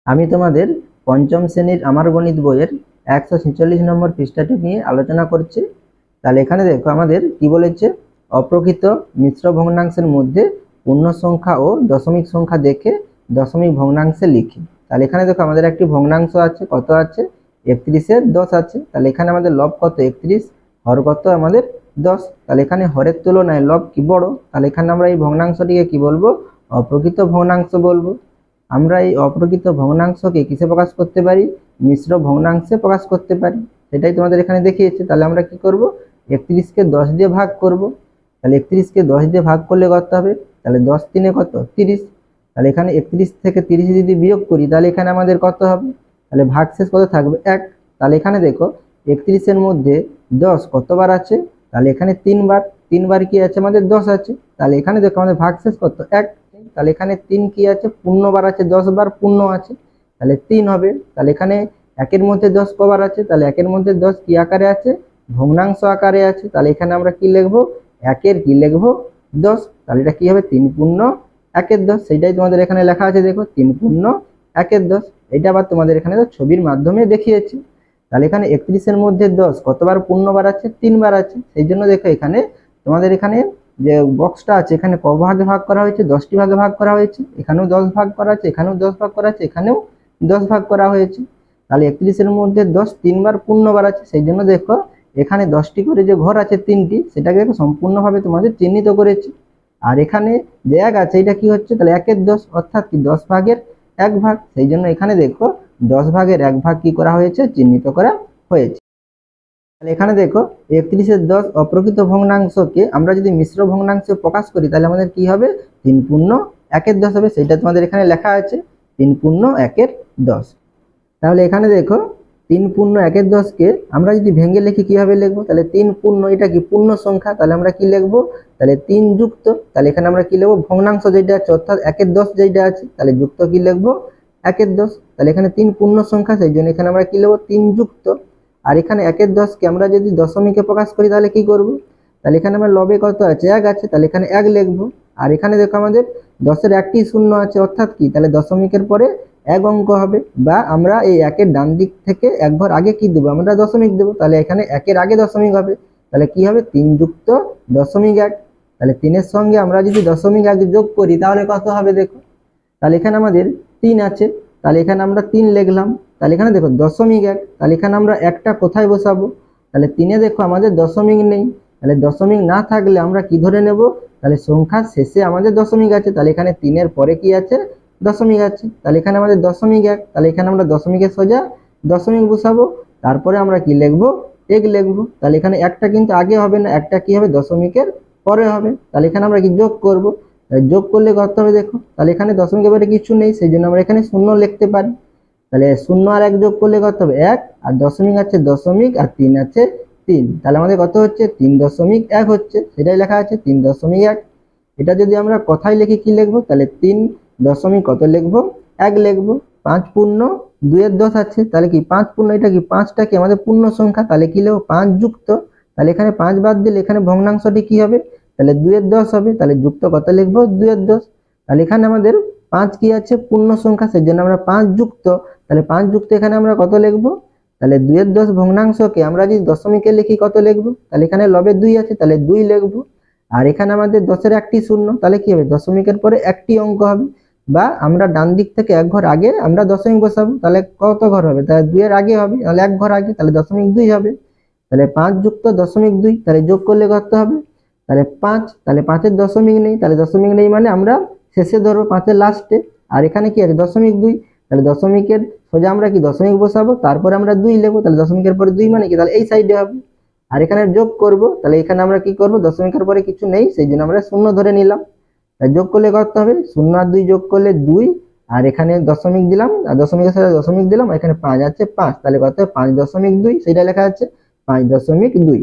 আমি তোমাদের পঞ্চম শ্রেণীর আমার গণিত বইয়ের 146 নম্বর পৃষ্ঠাটি নিয়ে আলোচনা করছি। তাহলে এখানে দেখো আমাদের কি বলেছে, অপ্রকৃত মিশ্র ভগ্নাংশের মধ্যে পূর্ণ সংখ্যা ও দশমিক সংখ্যা দেখে দশমিক ভগ্নাংশে লিখি। তাহলে এখানে দেখো আমাদের একটি ভগ্নাংশ আছে, কত আছে, 31-এর 10 আছে। তাহলে এখানে আমাদের লব কত, 31, হর কত আমাদের 10। তাহলে এখানে হরের তুলনায় লব কি বড়, তাহলে এখানে আমরা এই ভগ্নাংশটিকে কি বলবো, অপ্রকৃত ভগ্নাংশ বলবো। আমরা এই অপ্রকৃত ভগ্নাংশকে কিসে প্রকাশ করতে পারি, মিশ্র ভগ্নাংশে প্রকাশ করতে পারি, সেটাই তোমাদের এখানে দেখিয়েছে। তাহলে আমরা কি করব, 31-কে 10 দিয়ে ভাগ করব। তাহলে 31-কে 10 দিয়ে ভাগ করলে কত হবে, তাহলে 10 3 কত, 30। তাহলে এখানে 31 থেকে 30 যদি বিয়োগ করি তাহলে এখানে আমাদের কত হবে, তাহলে ভাগশেষ কত থাকবে, 1। তাহলে এখানে দেখো 31-এর মধ্যে 10 কতবার আছে, তাহলে এখানে 3 বার, 3 বার কি আছে আমাদের 10 আছে। তাহলে এখানে দেখো আমাদের ভাগশেষ কত, 1। তাহলে এখানে 3 কি আছে, পূর্ণবার আছে, 10 বার পূর্ণ আছে, তাহলে 3 হবে। তাহলে এখানে 1-এর মধ্যে 10 কবার আছে, তাহলে 1-এর মধ্যে 10 কি আকারে আছে, ভগ্নাংশ আকারে আছে। তাহলে এখানে আমরা কি লিখবো, 1-এর কি লিখবো, 10। তাহলে এটা কি হবে, 3 পূর্ণ 1-এর 10, সেইটাই তোমাদের এখানে লেখা আছে, দেখো 3 পূর্ণ 1-এর 10। এটা আবার তোমাদের এখানে ছবির মাধ্যমে দেখিয়েছি। তাহলে এখানে 31-এর মধ্যে 10 কতবার পূর্ণবার আছে, 3 বার আছে। সেই জন্য দেখো এখানে তোমাদের এখানে যে বক্সটা আছে এখানে ক ভাগে ভাগ করা হয়েছে, 10টি ভাগে ভাগ করা হয়েছে। এখানেও 10 ভাগ করা আছে, এখানেও 10 ভাগ করা আছে, এখানেও 10 ভাগ করা হয়েছে। তাহলে 31-এর মধ্যে 10 3 বার পূর্ণবার আছে, সেই জন্য দেখো এখানে 10টি করে যে ঘর আছে 3টি, সেটাকে দেখো সম্পূর্ণভাবে তোমাদের চিহ্নিত করেছি। আর এখানে যে 1 আছে এটা কি হচ্ছে, তাহলে 1-এর 10 অর্থাৎ কি 10 ভাগের 1 ভাগ। সেই জন্য এখানে দেখো 10 ভাগের 1 ভাগ কি করা হয়েছে, চিহ্নিত করা হয়েছে। তাহলে এখানে দেখো 31-এর 10 অপ্রকৃত ভগ্নাংশকে আমরা যদি মিশ্র ভগ্নাংশে প্রকাশ করি তাহলে আমাদের কি হবে, 3 পূর্ণ 1-এর 10 হবে। সেটা তোমাদের এখানে লেখা আছে, 3 পূর্ণ 1-এর 10। তাহলে এখানে দেখো 3 পূর্ণ 1-এর 10-কে আমরা যদি ভেঙে লিখি কিভাবে লিখবো, তাহলে 3 পূর্ণ, এটা কি পূর্ণ সংখ্যা, তাহলে আমরা কি লিখবো, তাহলে 3 যুক্ত, তাহলে এখানে আমরা কি লিখবো, ভগ্নাংশ যেটা আছে অর্থাৎ 1-এর 10 যেটা আছে, তাহলে যুক্ত কি লিখবো, 1-এর 10। তাহলে এখানে 3 পূর্ণ সংখ্যা, সেই জন্য এখানে আমরা কি লিখবো, 3 যুক্ত। আর এখানে 1-এর 10-কে আমরা যদি দশমিকে প্রকাশ করি তাহলে কি করব, তাহলে এখানে আমার লবে কত আছে, 1 আছে, তাহলে এখানে 1 লিখবো। আর এখানে দেখো আমাদের 10-এর একটি শূন্য আছে, অর্থাৎ কি, তাহলে দশমিকের পরে 1 অঙ্ক হবে, বা আমরা এই 1-এর ডান দিক থেকে 1 ঘর আগে কি দেবো, আমরা দশমিক দেবো। তাহলে এখানে 1-এর আগে দশমিক হবে, তাহলে কি হবে, 3 যুক্ত দশমিক 1। তাহলে 3-এর সঙ্গে আমরা যদি দশমিক 1 যোগ করি তাহলে কত হবে দেখো, তাহলে এখানে আমাদের 3 আছে, তাহলে এখানে আমরা 3 লিখলাম। তাহলে এখানে দেখো দশমিক 1, তাহলে এখানে আমরা একটা কোথায় বসাবো, তাহলে 3-এ দেখো আমাদের দশমিক নেই, তাহলে দশমিক না থাকলে আমরা কি ধরে নেব, তাহলে সংখ্যার শেষে আমাদের দশমিক আছে। তাহলে এখানে 3-এর পরে কি আছে, দশমিক আছে। তাহলে এখানে আমাদের দশমিক 1, তাহলে এখানে আমরা দশমিকের সোজা দশমিক বসাবো, তারপরে আমরা কি লিখবো, 1 লিখবো। তাহলে এখানে একটা কিন্তু আগে হবে না, একটা কি হবে, দশমিকের পরে হবে। তাহলে এখানে আমরা কি যোগ করব, যোগ করলে কত হবে দেখো, তাহলে এখানে দশমিকের পরে কিছু নেই, সেই জন্য আমরা এখানে শূন্য লিখতে পারি। তাহলে 0 আর 1 যোগ করলে কত হবে, 1। আর দশমিক আছে দশমিক, আর 3 আছে 3, তাহলে আমাদের কত হচ্ছে, 3.1 হচ্ছে, সেটাই লেখা আছে 3.1। এটা যদি আমরা কথায় লিখি কি লিখবো, তাহলে 3 দশমিক কত লিখবো, 1 লিখবো। 5 পূর্ণ 2-এর 10 আছে, তাহলে কি 5 পূর্ণ, এটা কি 5টা কি আমাদের পূর্ণ সংখ্যা, তাহলে কি লিখবো, 5 যুক্ত। তাহলে এখানে 5 বাদ দিলে এখানে ভগ্নাংশটি কি হবে, তাহলে 2-এর 10 হবে, তাহলে যুক্ত কত লিখবো, 2-এর 10। তাহলে এখানে আমাদের 5 কি আছে, পূর্ণ সংখ্যা, সেই জন্য আমরা 5 যুক্ত, তাহলে 5 যুক্ত এখানে আমরা কত লিখবো, তাহলে 2-এর 10 ভগ্নাংশকে আমরা যদি দশমিকে লিখি কত লিখবো, তাহলে এখানে লবে 2 আছে, তাহলে 2 লিখবো। আর এখানে আমাদের 10-এর একটি শূন্য, তাহলে কি হবে, দশমিকের পরে একটি অঙ্ক হবে, বা আমরা ডান দিক থেকে 1 ঘর আগে আমরা দশমিক বসাবো, তাহলে কত ঘর হবে, তাহলে 2-এর আগে হবে, তাহলে 1 ঘর আগে, তাহলে দশমিক 2 হবে। তাহলে 5 যুক্ত দশমিক 2, তাহলে যোগ করলে কত হবে, তাহলে 5। তাহলে 5-এর দশমিক নেই, তাহলে দশমিক নেই মানে আমরা শেষে ধরবো, 5-এর লাস্টে। আর এখানে কি আছে, দশমিক 2, তাহলে দশমিকের সোজা আমরা কি দশমিক বসাবো, তারপরে আমরা 2 লিখবো, তাহলে দশমিকের পরে 2 মানে কি, তাহলে এই সাইডে হবে। আর এখানে যোগ করব, তাহলে এখানে আমরা কি করব, দশমিকের পরে কিছু নেই, সেই জন্য আমরা শূন্য ধরে নিলাম। তাই যোগ করলে কত হবে, 0 আর 2 যোগ করলে 2, আর এখানে দশমিক দিলাম, আর দশমিকের সাথে দশমিক দিলাম, এখানে 5 আছে 5, তাহলে কত হবে, 5.2, সেটা লেখা আছে 5.2।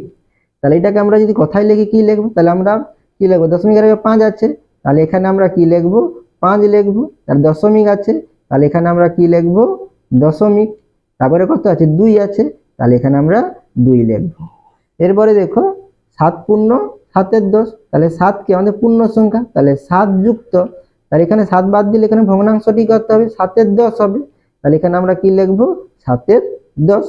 তাহলে এটাকে আমরা যদি কথায় লিখি কি লিখবো, তাহলে আমরা কি লিখবো, দশমিকের আগে 5 আছে, তাহলে এখানে আমরা কি লিখবো, 5 লিখবো। তার দশমিক আছে, তাহলে এখানে আমরা কি লিখবো, দশমিক। তারপরে কত আছে, 2 আছে, তাহলে এখানে আমরা 2 লিখবো। এরপরে দেখো 7 পূর্ণ 7-এর 10, তাহলে 7 কি আমাদের পূর্ণ সংখ্যা, তাহলে 7 যুক্ত, তাহলে এখানে 7 বাদ দিলে এখানে ভগ্নাংশটি করতে হবে, 7-এর 10 হবে, তাহলে এখানে আমরা কি লিখবো 7 এর 10।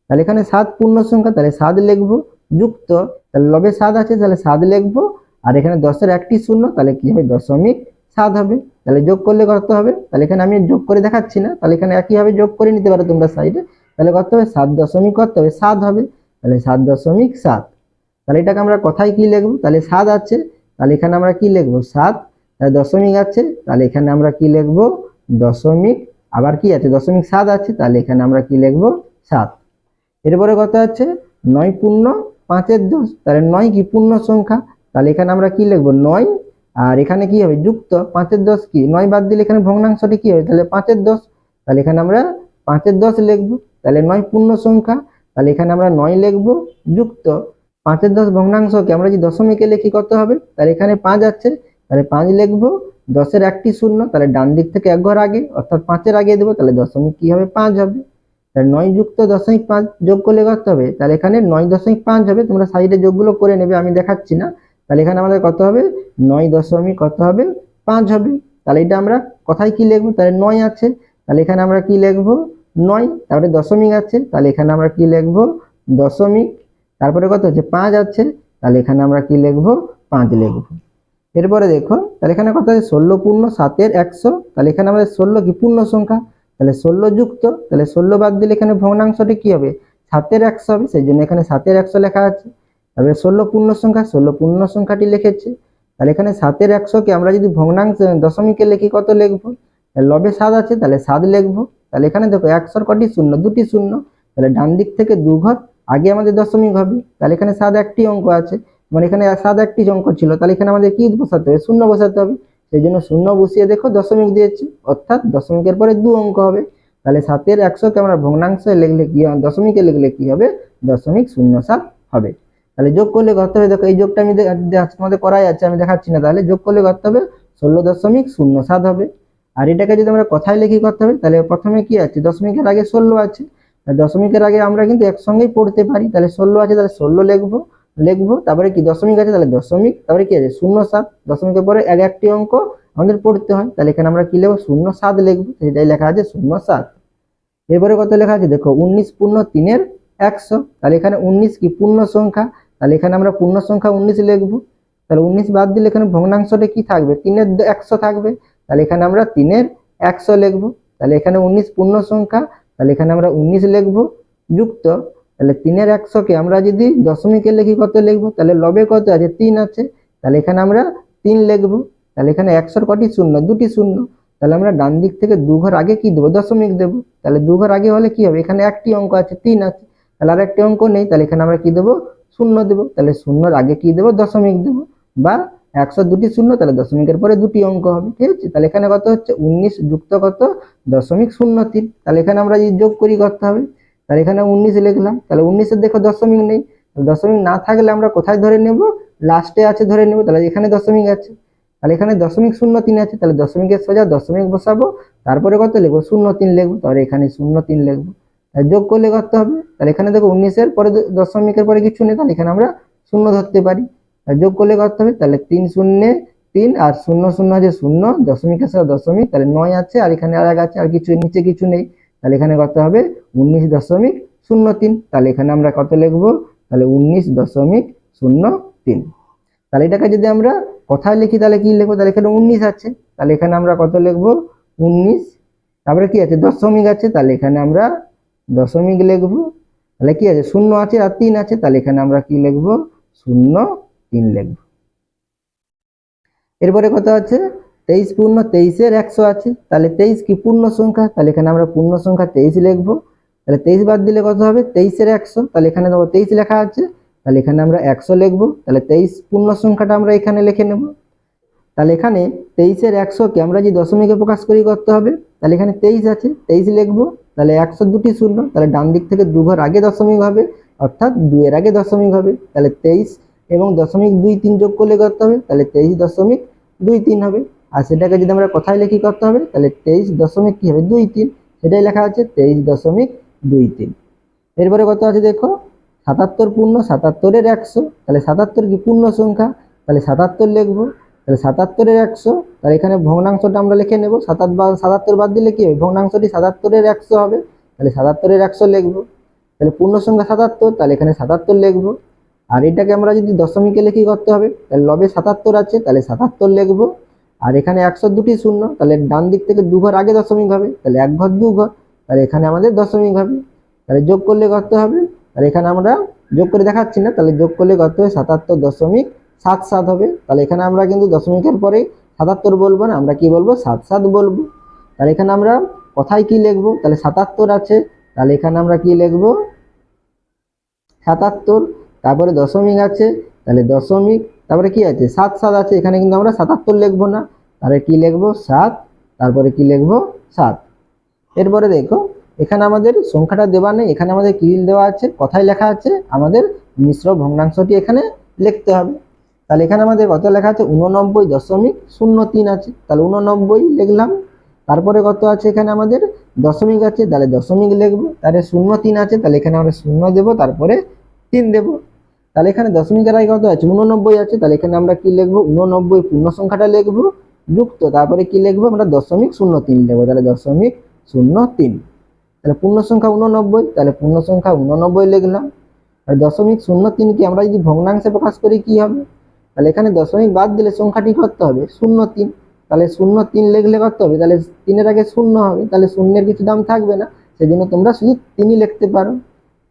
তাহলে এখানে 7 পূর্ণ সংখ্যা, তাহলে 7 লিখবো, যুক্ত তাহলে লবে 7 আছে তাহলে 7 লিখবো, আর এখানে 10 এর একটি শূন্য তাহলে কি হবে 0.7 হবে। তাহলে যোগ করলে কত হবে, তাহলে এখানে আমি যোগ করে দেখাচ্ছি না, তাহলে এখানে একইভাবে যোগ করে নিতে পারো তোমরা সাইডে। তাহলে কত হবে 7 দশমিক কত হবে 7 হবে, তাহলে 7.7। তাহলে এটাকে আমরা কোথায় কি লিখবো, তাহলে 7 আছে তাহলে এখানে আমরা কি লিখবো 7, তাহলে দশমিক আছে তাহলে এখানে আমরা কি লিখবো দশমিক, আবার কি আছে 0.7 আছে তাহলে এখানে আমরা কি লিখবো 7। এরপরে কত আছে 9 পূর্ণ 5 এর 10, তাহলে 9 কি পূর্ণ সংখ্যা, তাহলে এখানে আমরা কি লিখবো 9, আর এখানে কি হবে যুক্ত 5 এর 10 কি 9 বাদ দিলে এখানে ভগ্নাংশটি কি হবে তাহলে 5 এর 10, তাহলে এখানে আমরা 5 এর 10 লিখবো, তাহলে 9 পূর্ণ সংখ্যা তাহলে এখানে আমরা 9 লিখবো, যুক্ত 5 এর 10 ভগ্নাংশকে আমরা যদি দশমিকে লিখি কত হবে, তাহলে এখানে 5 আছে তাহলে 5 লিখবো, 10 এর একটি শূন্য তাহলে ডান দিক থেকে এক ঘর আগে অর্থাৎ 5 এর আগে দেবো, তাহলে দশমিক কি হবে 5 হবে। তাহলে 9 যুক্ত 0.5 যোগ করলে কত হবে, তাহলে এখানে 9.5 হবে, তোমরা সাইডে যোগগুলো করে নেবে আমি দেখাচ্ছি না। তাহলে এখানে আমাদের কত হবে 9 দশমিক কত হবে 5 হবে। তাহলে এটা আমরা কোথায় কি লিখবো, তাহলে 9 আছে তাহলে এখানে আমরা কি লিখবো 9, তারপরে দশমিক আছে তাহলে এখানে আমরা কি লিখবো দশমিক, তারপরে কত হচ্ছে 5 আছে তাহলে এখানে আমরা কি লিখবো 5 লিখবো। এরপরে দেখো তাহলে এখানে কত আছে 16 পূর্ণ 7 এর 100, তাহলে এখানে আমাদের 16 কি পূর্ণ সংখ্যা, তাহলে 16 যুক্ত তাহলে 16 বাদ দিলে এখানে ভগ্নাংশটি কি হবে 7 এর 100 হবে, সেই জন্য এখানে 7 এর 100 লেখা আছে। তারপরে 16 পূর্ণ সংখ্যা 16 পূর্ণ সংখ্যাটি লিখেছে, তাহলে এখানে 7 এর 100 কে আমরা যদি ভগ্নাংশ দশমিকে লিখি কত লিখবো, লবে 7 আছে তাহলে 7 লিখবো, তাহলে এখানে দেখো 100 কটি শূন্য দুটি শূন্য, তাহলে ডান দিক থেকে দু ঘর আগে আমাদের দশমিক হবে, তাহলে এখানে 7 একটি অঙ্ক আছে, মানে এখানে 7 একটি অঙ্ক ছিল, তাহলে এখানে আমাদের কি বসাতে হবে শূন্য বসাতে হবে, সেই জন্য শূন্য বসিয়ে দেখো দশমিক দিয়েছে, অর্থাৎ দশমিকের পরে 2 অঙ্ক হবে। তাহলে 7 এর 100 কে আমরা ভগ্নাংশে লিখলে কি দশমিকে লিখলে কি হবে 0.07 হবে। তাহলে যোগ করলে কত হবে, দেখো এই যোগটা আমি তোমাদের করাই আছে আমি দেখাচ্ছি না, তাহলে যোগ করলে কত হবে 16.07 হবে। আর এটাকে যদি আমরা কথায় লিখি করতে হবে, তাহলে প্রথমে কি আছে দশমিকের আগে 16 আছে, দশমিকের আগে আমরা কিন্তু একসঙ্গেই পড়তে পারি, তাহলে 16 আছে তাহলে 16 লিখবো, তারপরে কি দশমিক আছে তাহলে দশমিক, তারপরে কি আছে 07, দশমিকের পরে একটি অঙ্ক আমাদের পড়তে হয়, তাহলে এখানে আমরা কি লিখবো 07 লিখবো, সেটাই লেখা আছে 07। এরপরে কত লেখা আছে দেখো 19 পূর্ণ 3 এর 100, তাহলে এখানে 19 কি পূর্ণ সংখ্যা, তাহলে এখানে আমরা পূর্ণ সংখ্যা 19 লিখবো, তাহলে 19 বাদ দিলে এখানে ভগ্নাংশটা কি থাকবে 3 এর 100 থাকবে, তাহলে এখানে আমরা 3 এর 100 লিখবো, তাহলে এখানে 19 পূর্ণ সংখ্যা তাহলে এখানে আমরা 19 লিখবো, যুক্ত তাহলে 3 এর 100 কে আমরা যদি দশমিকে লিখি কত লিখবো, তাহলে লবে কত আছে 3 আছে তাহলে এখানে আমরা 3 লিখবো, তাহলে এখানে 100 কটি শূন্য দুটি শূন্য, তাহলে আমরা ডান দিক থেকে দু ঘর আগে কি দেবো দশমিক দেবো, তাহলে দু ঘর আগে হলে কি হবে এখানে একটি অঙ্ক আছে 3 আছে, তাহলে আর একটি অঙ্ক নেই, তাহলে এখানে আমরা কি দেবো শূন্য দেবো, তাহলে শূন্যর আগে কি দেবো দশমিক দেবো, বা 100 দুটি শূন্য তাহলে দশমিকের পরে দুটি অঙ্ক হবে, ঠিক আছে। তাহলে এখানে কত হচ্ছে 19 যুক্ত কত 0.03, তাহলে এখানে আমরা যদি যোগ করি করতে হবে, তাহলে এখানে 19 লিখলাম, তাহলে 19 এর দেখো দশমিক নেই, দশমিক না থাকলে আমরা কোথায় ধরে নেব লাস্টে আছে ধরে নেব, তাহলে এখানে দশমিক আছে, তাহলে এখানে 0.03 আছে, তাহলে দশমিকের সোজা দশমিক বসাবো, তারপরে কত লিখবো 0.3 লিখবো, তাহলে এখানে 0.3 লিখবো, যোগ করলে করতে হবে, তাহলে এখানে দেখো 19 এর পরে দশমিকের পরে কিছু নেই, তাহলে এখানে আমরা শূন্য ধরতে পারি, যোগ করলে করতে হবে, তাহলে 3 শূন্যে 3 আর 0 0 আছে 0, দশমিকের সাথে দশমিক, তাহলে 9 আছে আর এখানে আর এক আছে আর কিছু নিচে কিছু নেই, তাহলে এখানে কত হবে 19.03, তাহলে এখানে আমরা কত লিখবো তাহলে 19.03। তাহলে এটাকে যদি আমরা কথায় লিখি তাহলে কি লিখবো, তাহলে এখানে 19 আছে তাহলে এখানে আমরা কত লিখবো 19, তারপরে কি আছে দশমিক আছে তাহলে এখানে আমরা দশমিক লিখবো, তাহলে কি আছে 0 আছে আর 3 আছে তাহলে এখানে আমরা কি লিখবো 0.3 লিখবো। এরপরে কত আছে 23 পূর্ণ 23 এর 100 আছে, তাহলে 23 কি পূর্ণ সংখ্যা, তাহলে এখানে আমরা পূর্ণ সংখ্যা 23 লিখবো, তাহলে 23 বাদ দিলে কত হবে 23 এর 100, তাহলে এখানে দেখো 23 লেখা আছে তাহলে এখানে আমরা 100 লিখবো, তাহলে 23 পূর্ণ সংখ্যাটা আমরা এখানে লিখে নেব, তাহলে এখানে 23 এর 100 কে আমরা যদি দশমিকে প্রকাশ করি করতে হবে, তাহলে এখানে 23 আছে 23 লিখবো, তাহলে 100 দুটি শূন্য, তাহলে ডান দিক থেকে দু ঘর আগে দশমিক হবে, অর্থাৎ 2 এর আগে দশমিক হবে, তাহলে 23 এবং দশমিক 23 যোগ করলে করতে হবে, তাহলে 23.23 হবে, আর সেটাকে যদি আমরা কথায় লিখি করতে হবে, তাহলে 23 দশমিক কি হবে 23, সেটাই লেখা আছে 23.23। এরপরে কত আছে দেখো 77 পূর্ণ 77 এর 100, তাহলে 77 কি পূর্ণ সংখ্যা, তাহলে 77 লিখবো, তাহলে 77-এর 100, তাহলে এখানে ভগ্নাংশটা আমরা লিখে নেব। 77 বাদ দিলে কি হবে, ভগ্নাংশটি 77-এর 100 হবে, তাহলে 77-এর 100 লিখবো। তাহলে পূর্ণ সংখ্যা 77, তাহলে এখানে 77 লিখবো। আর এটাকে আমরা যদি দশমিকে লিখি করতে হবে, তাহলে লবে 77 আছে, তাহলে 77 লিখবো। আর এখানে 100 দুটি শূন্য, তাহলে ডান দিক থেকে 2 ঘর আগে দশমিক হবে, তাহলে 1 ঘর 2 ঘর, তাহলে এখানে আমাদের দশমিক হবে। তাহলে যোগ করলে করতে হবে, তাহলে এখানে আমরা যোগ করে দেখাচ্ছি না, তাহলে যোগ করলে করতে হবে 77.77 হবে। তাহলে এখানে আমরা কিন্তু দশমিকের পরে 77 বলবো না, আমরা কি বলবো, 77 বলবো। তাহলে এখানে আমরা কোথায় কি লিখবো, তাহলে 77 আছে, তাহলে এখানে আমরা কি লিখবো, 77, তারপরে দশমিক আছে, তাহলে দশমিক, তারপরে কি আছে 77 আছে, এখানে কিন্তু আমরা 77 লিখবো না, তাহলে কি লিখবো 7, তারপরে কি লিখবো 7। এরপরে দেখো এখানে আমাদের সংখ্যাটা দেওয়া নেই, এখানে আমাদের কি দেওয়া আছে, কথায় লেখা আছে আমাদের মিশ্র ভগ্নাংশটি এখানে লিখতে হবে। তাহলে এখানে আমাদের কত লেখা আছে, 89.03 আছে, তাহলে 89 লিখলাম। তারপরে কত আছে, এখানে আমাদের দশমিক আছে, তাহলে দশমিক লিখবো। তাহলে 03 আছে, তাহলে এখানে আমরা 0 দেবো, তারপরে 3 দেবো। তাহলে এখানে দশমিকের আগে কত আছে, 89 আছে, তাহলে এখানে আমরা কি লিখবো, 89 পূর্ণ সংখ্যাটা লিখবো, যুক্ত, তারপরে কি লিখবো আমরা 0.03 লিখবো, তাহলে 0.03। তাহলে পূর্ণ সংখ্যা 89, তাহলে পূর্ণ সংখ্যা 89 লিখলাম। আর 0.03 কে আমরা যদি ভগ্নাংশে প্রকাশ করি কি হবে, তাহলে এখানে দশমিক বাদ দিলে সংখ্যাটি করতে হবে 03, তাহলে 03 লিখলে করতে হবে, তাহলে 3-এর আগে 0 হবে, তাহলে শূন্যের কিছু দাম থাকবে না, সেই জন্য তোমরা শুধু 3ই লিখতে পারো।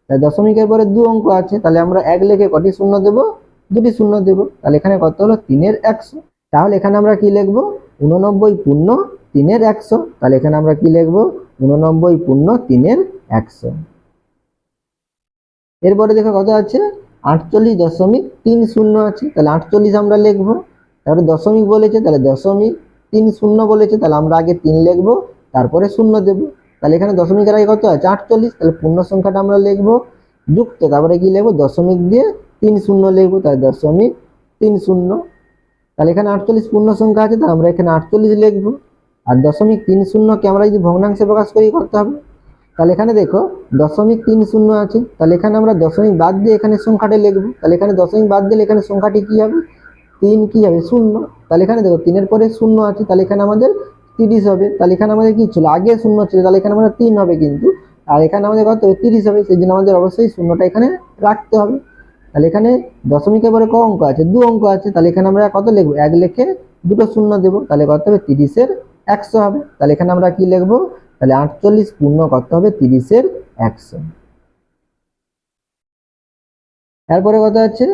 তাহলে দশমিকের পরে 2 অঙ্ক আছে, তাহলে আমরা 1 লিখে কটি শূন্য দেবো, 2টি শূন্য দেবো, তাহলে এখানে কত হলো 3-এর 100। তাহলে এখানে আমরা কি লিখবো, 89 পূর্ণ 3-এর 100, তাহলে এখানে আমরা কি লিখবো, 89 পূর্ণ 3-এর 100। এরপরে দেখো কত আছে, 48.30 আছে, তাহলে 48 আমরা লিখবো। তারপরে দশমিক বলেছে, তাহলে 0.30 বলেছে, তাহলে আমরা আগে 3 লিখবো, তারপরে 0 দেবো। তাহলে এখানে দশমিকের আগে কত আছে 48, তাহলে পূর্ণ সংখ্যাটা আমরা লিখবো, যুক্ত, তারপরে কি লিখবো, দশমিক দিয়ে 30 লিখবো, তাহলে 0.30। তাহলে এখানে 48 পূর্ণ সংখ্যা আছে, তাহলে আমরা এখানে 48 লিখবো। আর 0.30কে আমরা যদি ভগ্নাংশে প্রকাশ করি করতে হবে, তাহলে এখানে দেখো 0.30 আছে, তাহলে এখানে আমরা দশমিক বাদ দিয়ে এখানে সংখ্যাটা লিখবো। তাহলে এখানে দশমিক বাদ দিলে এখানে সংখ্যাটি কি হবে, 3 কি হবে 0। তাহলে এখানে দেখো 3-এর পরে 0 আছে, তাহলে এখানে আমাদের 30 হবে। তাহলে এখানে আমাদের কি ছিল, আগে 0 ছিল, তাহলে এখানে আমাদের 3 হবে কিন্তু, আর এখানে আমাদের কত হবে 30 হবে, সেই জন্য আমাদের অবশ্যই 0টা এখানে রাখতে হবে। তাহলে এখানে দশমিকের পরে ক অঙ্ক আছে, 2 অঙ্ক আছে, তাহলে এখানে আমরা কত লিখবো, 1 লিখে 2টো শূন্য দেবো, তাহলে কত হবে 30-এর 100 হবে। তাহলে এখানে আমরা কি লিখবো, তাহলে 48 পূর্ণ কত হবে 30-এর 100। এরপরে কত আছে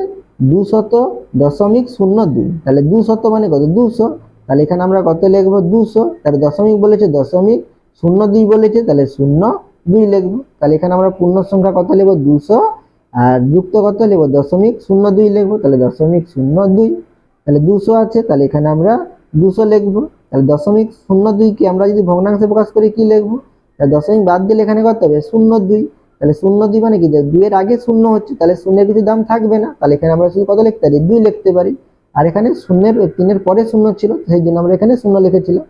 200.02, তাহলে 200 মানে কত 200, তাহলে এখানে আমরা কত লিখবো 200, তাহলে দশমিক বলেছে 0.02 বলেছে, তাহলে 02 লিখবো। তাহলে এখানে আমরা পূর্ণ সংখ্যা কত লিখবো 200, আর যুক্ত কত লিখবো 0.02 লিখবো, তাহলে 0.02। তাহলে 200 আছে, তাহলে এখানে আমরা 200 লিখবো। তাহলে 0.02 কে আমরা যদি ভগ্নাংশে প্রকাশ করি কি লিখবো, তাহলে দশমিক বাদ দিলে এখানে কত হবে 02, তাহলে 02 মানে কি 2-এর আগে 0 হচ্ছে, তাহলে শূন্যের কিছু দাম থাকবে না, তাহলে এখানে আমরা শুধু কত লিখতে পারি 2 লিখতে পারি। আর এখানে 3-এর পরে 0 ছিল, সেই জন্য আমরা এখানে 0 লিখেছিলাম।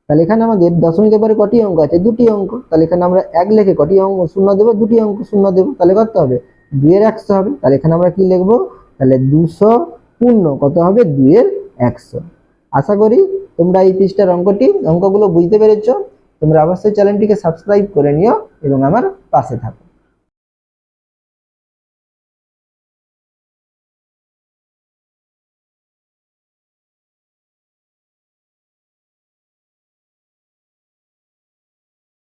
তাহলে এখানে আমাদের দশমিকের পরে কটি অঙ্ক আছে, 2টি অঙ্ক, তাহলে এখানে আমরা 1 লিখে কটি অঙ্ক 0 দেবো, 2টি অঙ্ক 0 দেবো, তাহলে কত হবে 2-এর 100 হবে। তাহলে এখানে আমরা কি লিখবো, তাহলে 200 পূর্ণ কত হবে 2-এর 100। আশা করি তোমরা এই পৃষ্ঠার অঙ্কগুলো বুঝতে পেরেছো। তোমরা অবশ্যই চ্যানেলটিকে সাবস্ক্রাইব করে নিও এবং আমার পাশে থাকো।